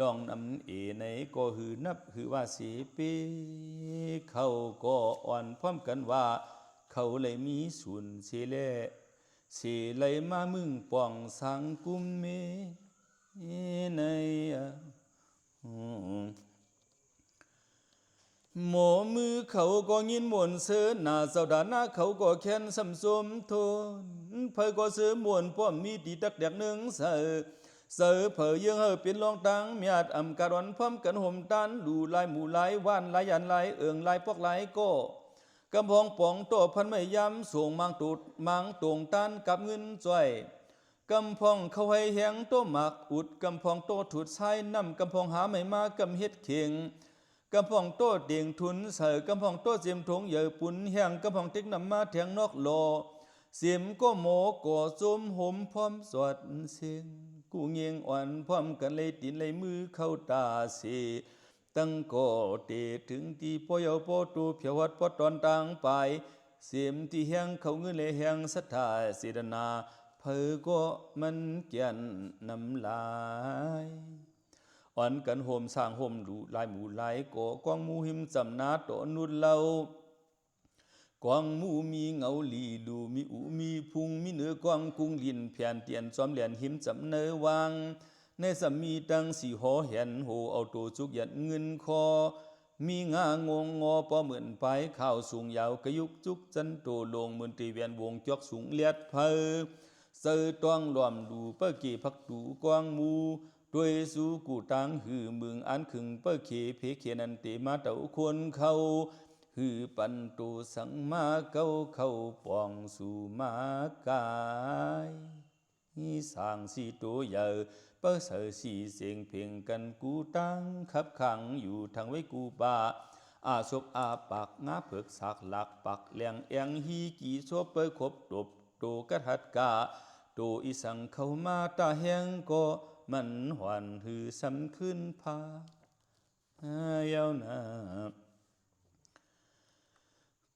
ลองนำในก็หือนับหือว่าสีปีเขาก็อ่อนพร้อมกันว่าเขาเลยมีศูนย์เสแล สีไหลมามึงป่องสังกุมเมในหมอมือเขาก็ยินมวนเสือหน้าเสาดาหน้าเขาก็แค้นสำสมทนเพอก็เสือมวนป้อมมีดีตักแดกหนึ่งเสือเพอยังเป็นรองตังมีอาจอำการวันพร้อมกันห่มตันดูลายหมู่ลายว่านลายยันลายเอิงลายปอกลายก็กำพองป่องโตพันไม่ย้ำส่งมังตูดมังตรงตันกับเงินจ่อยกำพองเขาให้แหงโตหมักอุดกำพองโตถุดใช้นำกำพองหาไม่มากำเฮ็ดเข่งกำพองโตเด่งทุนเสือกำพองโตเจียมทงเหยื่อปุ่นแห้งกำพองเต็กนำมาแทงนอกโลเสียมก็โมก่อจมห่มพร้อมสวดเสียงกูเงียงอ่อนพร้อมกันเลยตีนเลยมือเข้าตาเสียตั้งก่อเตถึงที่ปอยปอตูเพียววัดปอตอนต่างไปเสียมที่แห้งเขาเงินเลยแห้งสัทธาเสดนาเพอก็มันเกียนน้ำลายอ่อนกันโฮมสร้างโฮมดูลายหมู่ลายก่อกองมูหิมจำนาโตนุดเล่ากวางมูมีเงาลีดูมีอูมีพุงมีเนื้อกวางกุ้งลินเพียนเตียนจอมเหรียญหิมจำเนวางในสมีตังสีหอเห็นโหเอาตัวจุกยัดเงินคอมีงางงงอปอเหมือนไปข้าวสูงยาวกระยุกจุกจันโตลงเหมือนตีเวียนวงจอกสูงเลียดเพอเสือตวงหลอมดูเปิ้เกพักดูกวางมูด้วยสู่กูตังหือมึงอันขึงเปิ้เคเพเขนันเตมาเต่าคนเขาหือปันตูสังมาเก้าเข้าป่องสู่มากายนี่สร้างสีตัวใหญ่เปิ้เสือสีเสียงเพียงกันกูตังขับขังอยู่ทางไว้กูบาอาศพอาปากงาเผือกสักหลักปักแหลงเอียงฮีกี่ซบเปิ้คบตบโตกระทัดกาโตอีสังเข้ามาตาแหงก็มันหวันหือซ้ำขึ้นพายาวนา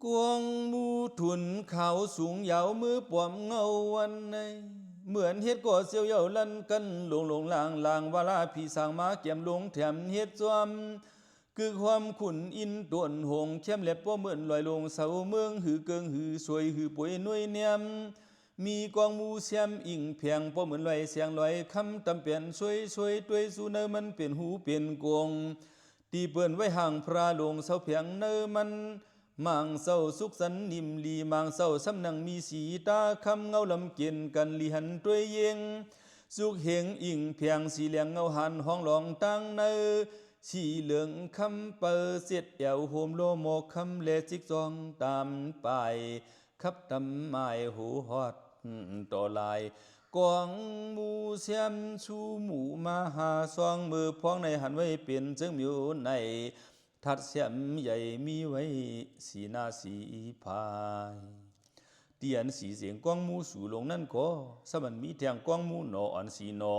กวงมูถุนเขาสูงยาวมือปวมเงาวันในเหมือนเฮ็ดก่อเสียวเยาลันกันหลงลางวาลาพี่สางมาเก็มลงแถมเฮ็ดจวมคือความขุนอินต้นหงเข้มเล็บป้อเหมือนลอยลงเสาเมืองหือเกิงหือสวยหือป่วยหน่วยเนียมมีกองมูเสียมอิงเพียงป้อเหมือนลอยเสียงลอยคำตำเปลี่ยนสวยด้วยสู่เนอมันเป็นหูเป็นกวงตีเปิ้นไว้ห่างพระลงเสาเพียงเนอมันมังเศร้าสุขสันนิมลีมังเศร้าสำนังมีสีตาคำเงาลำเกียนกันลีหันตัวเยงสุขเหงอิงเพียงสีเหลียงเงาหันห้องหลองตั้งเนอสีเหลืองคำเปิดเสียดเอวโฮมโลโมคำเลจิกจองตามไปขับตำไม้หูฮอดต่อลายกวางมูเสียมชูหมูมาหาซองมือพ้องในหันไว้เปลี่ยนจึงมิวในทัดเสียมใหญ่มีไว้สีหน้าสีพายเตียนสีเสียงกวางมูสู่ลงนั่นก็สมันมีแทงกวางมูหนออ่อนสีหนอ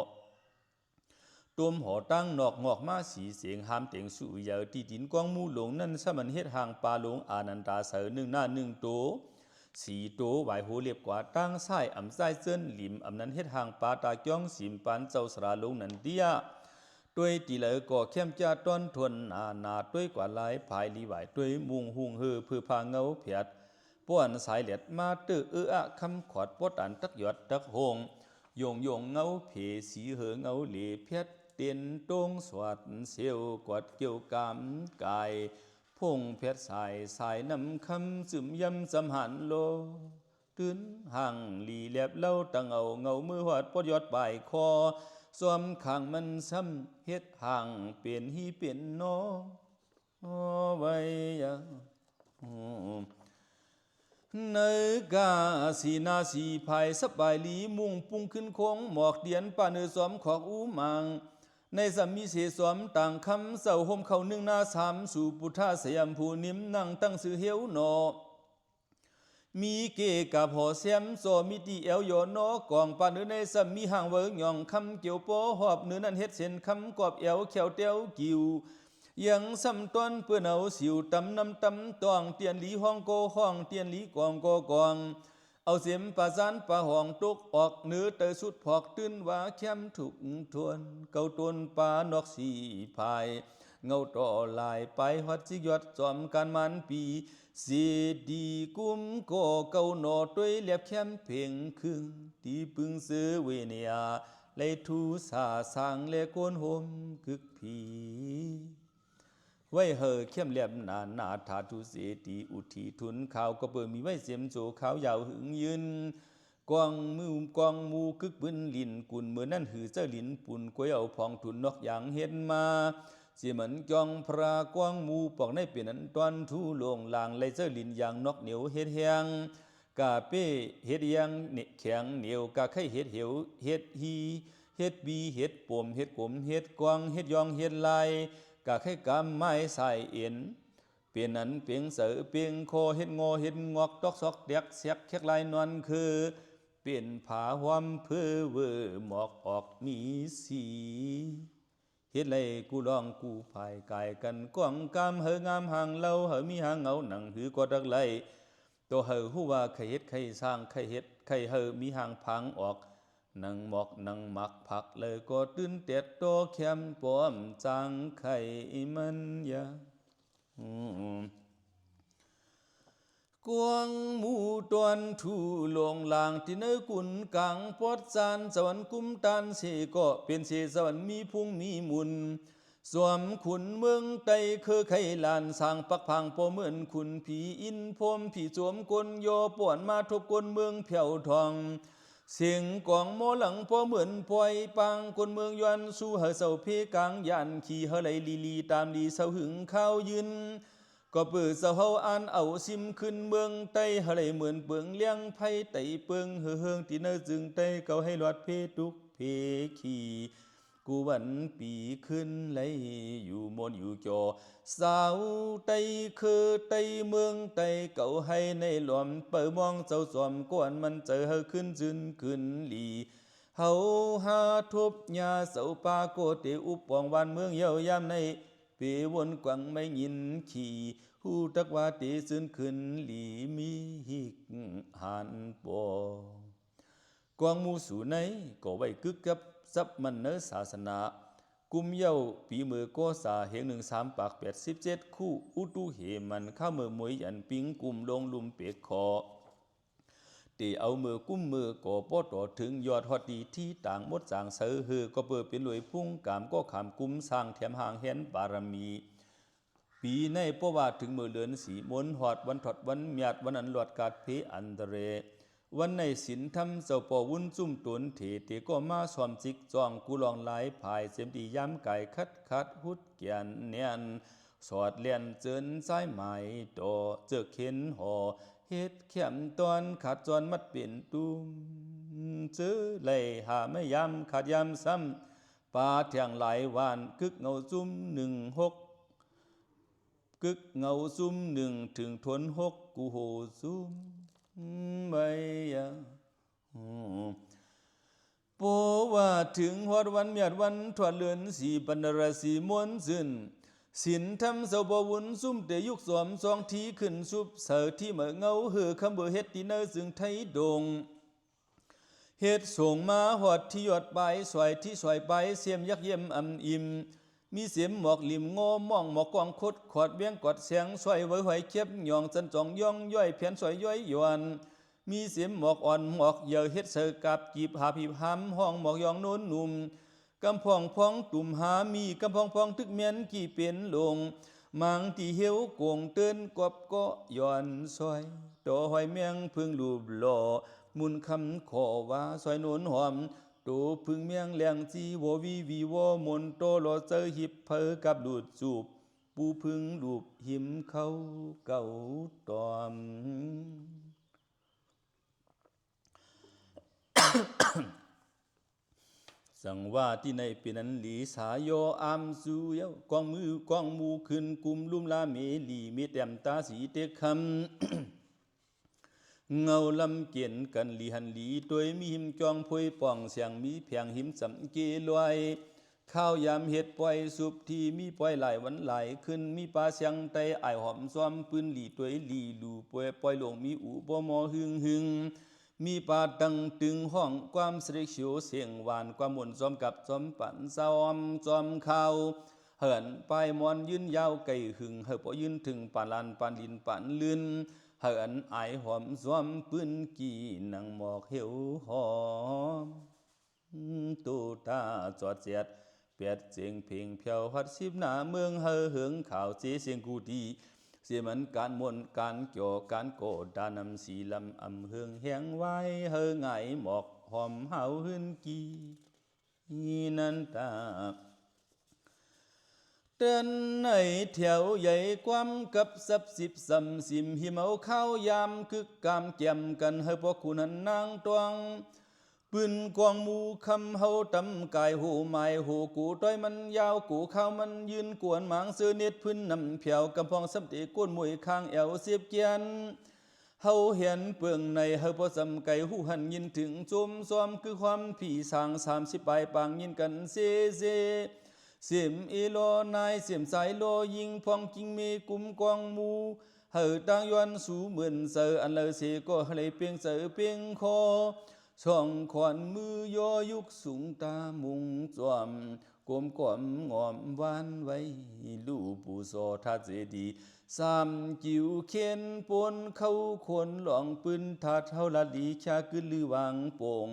ต้มห่อตั้งนอกงอกมาสีเสียงหามเตียงสู่ยาวที่ดินกวางมูหลงนั่นสมันเฮ็ดห่างปลาหลงอานันตาเสือหนึ่งหน้าหนึ่งโตสีโตไหวโหเรียบกว่าตั้งไส้อ่ำไส้เส้นหลิมอ่ำนั้นเฮ็ดห่างปลาตาจ้องสิมปานเจ้าสระลงนันเดียด้วยตีเหลอก่อเข้มจ้าต้นทวนนาด้วยกว่าหลายภายลีไหวด้วยมุงหุงเฮือเพื่อพาเงาเพียดป้วนสายเหลียดมาตื้ออะคำขอดปดอันตักหยดตักหงโยงเงาเพสีเหอเงาเหลีเพียดเตียนตรงสวัดเสียวกวดเกี่ยวกามกายพงเพียดสายน้ำคำซึมยำสำหันโลตื่นห่างลีเลียบเล่าตั้งเอาเงามือหอดปดยอดปลายคอสวมขังมันซ้ำเฮ็ดห่างเปลี่ยนฮีเปลี่ยนโนไว้ยังเนกาสีนาสีภายสบายลีมุ่งปุ่งขึ้นโค้งหมอกเดียนป่าเนื้อสวมของอูมังในสามีเสสวมต่างคำเสาห่มเขาหนึ่งนาสามสู่ปุถาสยามผู้นิ่มนั่งตั้งสื่อเหียวหนอมีเกกับหอเสียมโซมิตีเอวโยนอกองปานเนื้อในสามีห่างเวิงหย่องคำเกี่ยวโปหอบเนื้อนั้นเฮ็ดเส้นคำกอบเอวเขียวเตียวกิวยังซ้ำต้นเพื่อเอาสิวตำน้ำตำตองเตียนหลีห้องโกห้องเตียนหลีกองกองเอาเสียมปะซานปะห้องตุกออกเนื้อเตอสุดพอกตื้นว่าเข้มถูกทวนเก่าตนปานอกสีพาย เงาต่อลายไปฮอดจิกยอดจอมการมันปีเสียดีกุมก่อเก่าหนอด้วยเลียบแคมเพ่งครึ่งตีปึงซื้อเวเนียไลทูสาสางเลโกนโฮมกึกผีไว้เหอเข้มแหลมนาถาทุเสตีอุทีทุนข่าวก็เปิดมีไว้เสียมโจขาวยาวหึงยืนกวางมูกึกปืนลินกุนเมื่อนั่นหือเจ้าลินปุ่นกวยเอาพองทุนนอกอย่างเห็นมาเสียเหมือนจองพระกวางมูปอกในเปลี่ยนนั้นตอนทูลงลางไลเจ้าลินอย่างนอกเหนียวเฮ็ดแหงกาเป้เฮ็ดยังแข็งเหนียวกาไข่เฮ็ดเหวเฮ็ดฮีเฮ็ดบีเฮ็ดปมเฮ็ดกลมเฮ็ดกวางเฮ็ดยองเฮ็ดลายกาไข่กำไม้ใส่เอ็นเปลี่ยนนั้นเปียงเสือเปียงโคเฮ็ดงอเฮ็ดงอกตอกซอกเด็กเสียกแคกลายนวลคือเปลี่ยนผาหวมเพื่อเวอหมอกออกมีสีเฮ็ดไรกูลองกูภายกายกันกวางกามเหองามห่างเล่าเหอมีหางเงาหนังหือกอดักไลตัวเหอหูว่าใครเฮ็ดใครสร้างใครเฮ็ดใครเหอมีหางพังออกนังหมอกนังหมักผักเลยก็ตื่นเต็ดโตแคมปอมจังไข่มันยากวางหมู่ตวนทูลงลางที่เนื้อกุนกลางปอดจานสวรรค์กุมตันเสก็เป็นเสสวรรค์มีพุ่งมีมุนสวมขุนเมืองไตคือไข่ลานสร้างปักพังปอเหมือนขุนผีอินพรมผีสวมกลโยป่วนมาทบกลเมืองเผียวทองเสียงกองโมหลังพอเหมือนปล่อยปังคนเมืองยวนสู้เหอเสาเพกลางยันขี่เหอไหลลีตามดีเสาหึงข้าวยืนก็เปิดเสาเฮาอ่านเอาซิมขึ้นเมืองไตเหอไหลเหมือนเปิงเลี้ยงไผ่ไตเปิงเฮืองที่เนอจึงไตเก่าให้หลอดเพทุกเพขี่กูวันปีขึ้นไหลอยู่มนอยู่จอสาวไตคือไตเมืองไตเก่าให้ในหลอมเปิดมองเจ้าสวมก้อนมันเจอเฮอขึ้นจึนขึ้นหลีเฮาหาทุบยาเสาปาโกเตอุปปองวันเมืองเยาวยามในเปวนกวังไม่ยินขี่หูตักว่าเตซึนขึ้นหลีมีหิกหันปอกวางมูสู่ในก็ไว้กึกกับซับมันเนอศาสนากุมเย้าปีมือโกษาเฮง13 ปาก 87คู่อุตุเหมันข้ามือมวยยันปิงกุมลงลุมเปกคอตีเอามือกุ้มมือก่อปอต่อถึงยอดฮอดดีที่ต่างมดจางเสือเฮือก็เปิดเป็นรวยพุ่งกามก็ขามกุ้มสร้างแถมห่างเห็นบารมีปีในเพราะว่าถึงมือเลือนสีมนหอดวันถอดวันเมียดวันอันหลอดกาดเพอันเดเรวันในศีลธรรมเจ้าปอวุ้นจุ่มตุนเถเตก็มาสอมจิกจองกูลองหลายภายเสียมดีย้ำไก่คัดหุดเกียนเนียนสอดเลียนเจินสายไหมโตเจอเข็นห่อเฮ็ดเข็มตอนขาดจอนมัดเป็นตุ้มเจอไหลหาไม่ย้ำขาดย้ำซ้ำป่าเทียงหลายวานกึกเงาซุ่ม16กึกเงาซุ่ม1ถึงทน6กูโหซุ่มไม่ยาโปว่าถึงฮอดวันเมียดวันถอดเลือนสีปันรสีมวนซึนสินทำเสาบวุนซุ่มเตยุกสวมสองทีขึ้นซุบเสือที่เหมือเงาเหือคำเบอเฮ็ดที่เนอซึ่งไทยดงเฮ็ดส่งมาหอดที่ยอดใบสวยที่สวยใบเสียมยักเยี่ยมอำอิ่มมีเสียมหมอกลิมงอมองหมอกกองคดขอดเบี้ยงกอดเสียงสวยไว้หอยเข็บหยองจันจองย่องย่อยเพียนสวยย่อยหยวนมีเสียมหมอกอ่อนหมอกเยอะเฮ็ดเสือกับจีบหาผีหำห้องหมอกยองโน้นหนุ่มกำพองพองตุ่มหามีกำพองพองทึกเมียนกี่เป็นลงมังที่เหี่ยวโกงเตือนกบก็ย้อนซอยต่อหอยเมียงพึ่งรูปหล่อมุนคำขอว่าซอยโนนหอมตัวพึ่งเมียงแหลงจีววีวมนโตโลเจอหิบเพอกับดูดจูบปูพึ่งรูปหิมเขาเก่าตอม สังว่าที่ในปีนั้นหลีสายโยอามสูเยากองมือกองมูขึ้นกุมลุ่มลาเมลีมีแต้มตาสีเตคำเงาลำเกียนกันลีหันลีตัวมีหิมจองพวยป่องเสียงมีเพียงหิมสำเกลอยข้าวยามเห็ดปล่อยสุบที่มีปล่อยหลายวันหลายขึ้นมีปลาเสียงไตไอหอมซ้อมปืนหลีตัวหลีลูปล่อยปล่อยลงมีอูบ่มอหึงมีปาดังตึงห้องความเสด็จเฉียวเสียงหวานความหมุนจอมกับจอมปั่นซ้อมจอมข่าว เหินปลายมอนยืนยาวไก่หึงเฮอปอยืนถึงปานลานปานลินปานลื่นเหินไอหอมสวมปืนกี่นังหมอกเหี่ยวหอมตูตาจอดเจียดเปียดเสียงเพลงเพียวฮัดสิบหน้าเมืองเฮอเหิงข่าวเสียงกูดีเสียมันการมวนการเกี่ยวการโกดานำสีลำอำเฮืองแหงไว้เฮอไงหมอกหอมเฮาหืนกีนันตาเดินในแถวใหญ่ความกับสับสิบสำสิมหิมเอาข้าวยามคึกกามแจ่มกันเฮอพอคุณหันนางตวงปืนกวางมูคำเฮาตำกายหูไม้หูกูต้อยมันยาวกูข้าวมันยืนกวนหมางเสือเน็ดพื้นนำเผียวกำพองสำติก้นมวยข้างแอวเสียบเกียนเฮาเห็นเปลืองในเฮาพอสำไก่หูหันยินถึงจุมซ้อมคือความผีสาง30 ปลายปางยินกันเซเสียมอีโลนายเสียมสายโลยิงพองจิงมีกุมกวางมูเฮอตั้งยวนสูเหมือนเสืออันเลเสก็เลยเปียงเสือเปียงคอช่องขวัญมือยอยุกสูงตามุงจวมกลมกลมงอมวานไว้ลูปูโซทัดเจดีสามจิ๋วเขียนปนเข้าคนหลองปืนทัดเฮาละดีชากึนลือวางโป่ง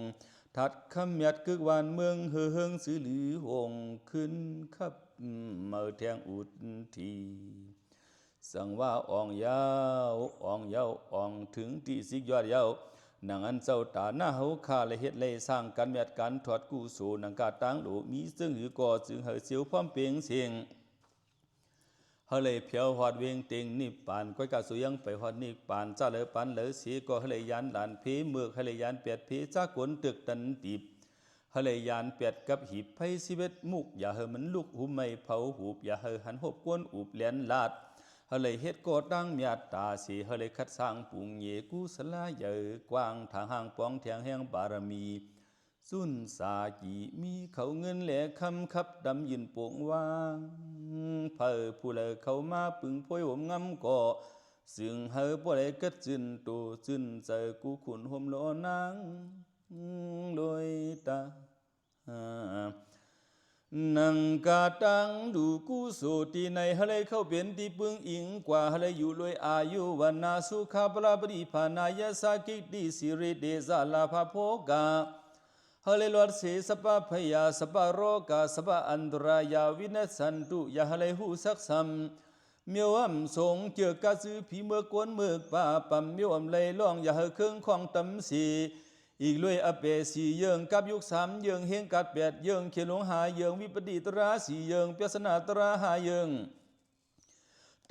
ทัดคำยัดกึกวานเมืองเฮืองซื้อหรือหงขึ้นขับเมื่อแทงอุดทีสั่งว่าอ่องยาวอ่องยาวอ่องถึงที่สิกยอดยาวนังอันเจ้าตาหน้าเฮาข้าเลยเฮ็ดเลยสร้างกันเมียดกันถอดกู้สู่นังกาตังโดมีซึ่งหือก่อจึงเฮาเสียวพร้อมเปียงเสียงเฮาเลยเพียวหอดเวียงเต็งนิพพานก้อยกะสุยังไปหอดนิพพานจ้าเลยปันเลยสีก็เฮาเลยยานหลานเพเมือกเฮาเลยยานเปียดเพจากวนตึกตันติบเฮาเลยยานเปียดกับหีบไผ11มุกอย่าเฮามันลุกหุมไม่เผาหูบอย่าเฮาหันหบกวนอุบแลนลาดเฮาเลยเฮ็ดก่อตั้งเมียตาสีเฮาเลยคัดสร้างปุงเยกุศลาเยอกว้างทางห่างปองเทียงแห่งบารมีสุนสากีมีเขาเงินแหลคำคับดำยินโป่งวางเผอผู้เลเข้ามาปึงพ่อยห่มงำก่อซึ่งเฮาบ่ได้กัดจินตูจินเจอกูขุนห่มโลนางโดยตานังกาตังดูกุโสตีในฮะเลยเข้าเป็นที่ปึงอิงกว่าฮะเลยอยู่ลอยอายุวันนาสุขาปราบริพานายสากิติสิริเดซาลาภาโภกาฮะเลยลอดเสสปะพยาสปะโรกาสปะอันตรายาวินัสสันตุยาฮะเลยหูสักซัมเมียวมสงเจือกาซือผีเมื่อกวนเมื่อป่าปั๊มเมียวเลยล่องอย่าเฮเครื่องของตำสีอีกลุยอเปสีเยิงกับยุค3เยิงเฮงกัด8เยิงเขลงหาเยิงวิปดิตราสีเยิงเปียสนาตราหาเยิง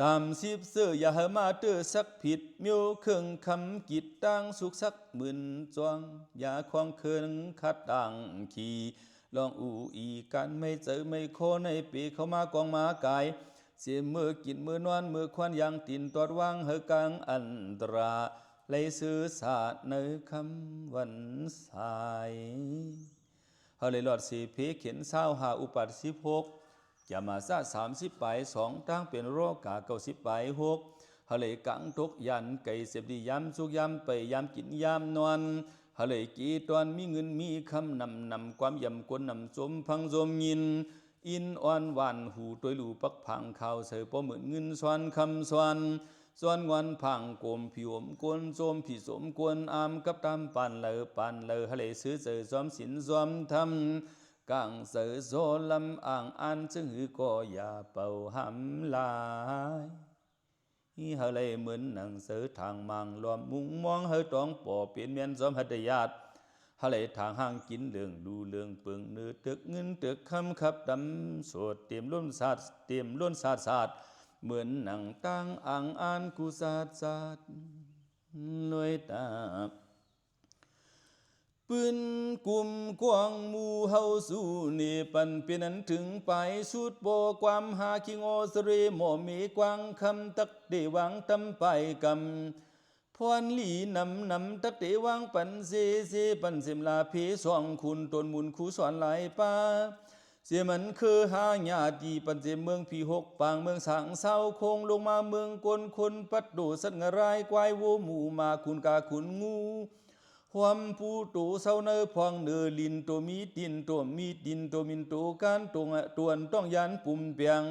ตาม10เสืออย่าเฮมาเตอสักผิดเมียวเครื่องคำกิดตั้งสุขสักหมื่นจวงอย่าควงเคินคัดดังขี่ลองอูอีกันไม่เจอไม่โคในปีเข้ามากองมากายเสียมือกินมือนอนมือควันยังตินตอดวางเฮกลางอันตราเลยสื่อสารในคำวันสายเฮาเลยหลอดสีเพเขียนเศร้าหาอุปัต16จะมาซะ30ไป2ตั้งเป็นโรกา90ไป6เฮาเลยกังตกยันไก่เสพดียามสุกยามไปยามกินยามนอนเฮาเลยกีตอนมีเงินมีคำนำความยำกวนนำจมพังจมยินอินอ่อนหวานหูตัวลูปักพังข่าวเสือป้อเหมือนเงินสวนคำสวนส่วนวันพังโกมผิวมกวนโจมผิสมกวนอามกับตามปันเลอฮะเลซื้อเจอซ้อมสินซ้อมทำกังเสือโซลำอ่างอันจึงหือก็อย่าเป่าหำลายฮะเลเหมือนหนังเสือทางมังรวมมุงมองเฮตองป่อเปลี่ยนเมียนซ้อมหัตยาดฮะเลทางห้างกินเรื่องดูเรื่องเปิงเนื้อตึกเงินตึกคำขับดำสวดเตรียมล้นศาสตร์เตรียมล้นศาสตร์เหมือนหนังตั้งอ่างอ่านกุศลศาสตร์ลอยตาปืนกุมกวางมูเฮาสู่นี่ปันเป็นนั้นถึงไปสุดโบความหาคิงโอสเรหมอมีกวางคำตักเดวังตำไปกำพรหลีนำตักเดวังปันเซปันเสมลาเพสองคุณตนมุนคูสอนหลายป้าเสียมันคือหาญาติปันเจเมืองผี6ปางเมืองสังเศร้าคงลงมาเมืองกลคนปัดโดสัตงรายควายโวหมู่มาคุณกาขุนงู ความปูตูเศร้าเนอพองเนือลินตัวมีดินตัวมีดินตัวมินตัวการตวนต้องยันปุ่มเปียง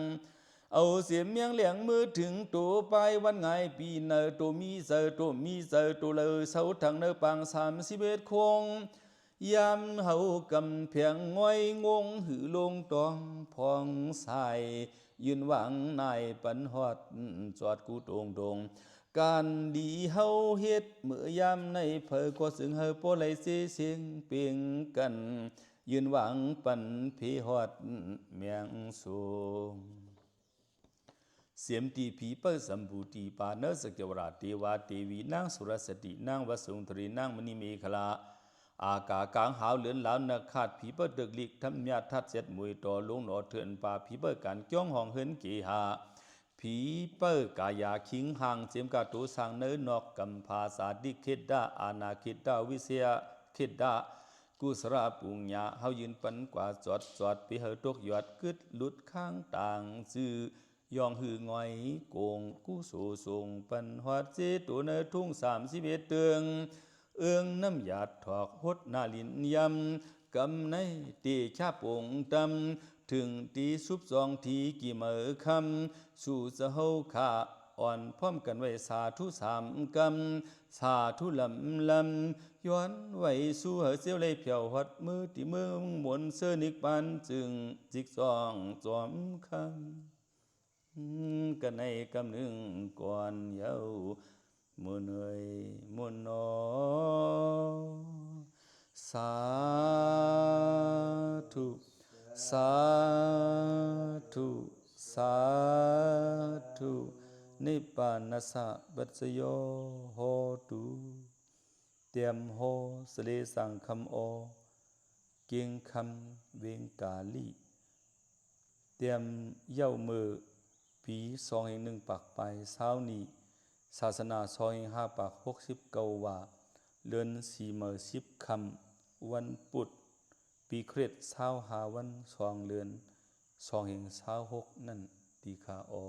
เอาเสียมเมียงเหลียงมือถึงตัวไปวันไงปีเนอตัวมีเจอตัวมีเจอตัวเลยเสาทางเนอปัง31คงยามเฮากำเพียงง่อยงงหือลงตองพองใสยืนหวังนายปันฮอดจอดกูตรงการดีเฮาเฮ็ดเมื่อยามในเผอก็สึงเฮาบ่ไหลเสียงเปียงกันยืนหวังปันเพฮอดเมียงสูงเสียมตีผีเปิ้สัมบูตีปาเนสเกวราเทวาเทวีนางสุรสตินางวสุงธรีนางมณีเมขลาอากากางหาวเหลือนหลาวนักขาดผีเปิ้ดึกลิกทำญาติทัดเสร็จมวยต่อลงหนอเถื่อนป่าผีเปิ้การจ้องห้องเฮินเกหาผีเปิ้กายาคิงห่างเจียมกาตูสังเนนอกกัมภาษาดิคิดดาอาณาคิดดาวิเศษคิดดากุสราปุญญาเฮายืนปันกว่าจอดไปเฮาตกหยอดกึดหลุดข้างต่างซื่อยองหืองอยโกงกู้สูส่งปันหอดเจตัวเนทุ่ง31เตืองเอื้องน้ำหยาดถอกหดนาลินยำกำในตีชาปงตำถึงตีซุบสองทีกี่เมื่อคำสู่จะเฮาขาอ่อนพร้อมกันไว้สาธุ3กำสาธุลำย้อนไว้สู่เหอเสียวเลยเพียวหัดมือที่มือหมุนเสื้อนิกปันจึงจิกซองจอมคำกันในกำหนึ่งก่อนเย้ามุนเอ่ยมุนนอสาธุสาธุสาธุนิพพานัสสะปัจจโยโหตุเตรียมโหสเลสังคำโอเกียงคำเวงกาลีเตรียมเย้ามือปี2/1ปักไปเช้านี้ศาสนา2/5ปัก69ว่าเลือน4มื้อ10ค่ำวันพุธปีคริสต์25วัน2เดือน2/26นั่นตีขาออ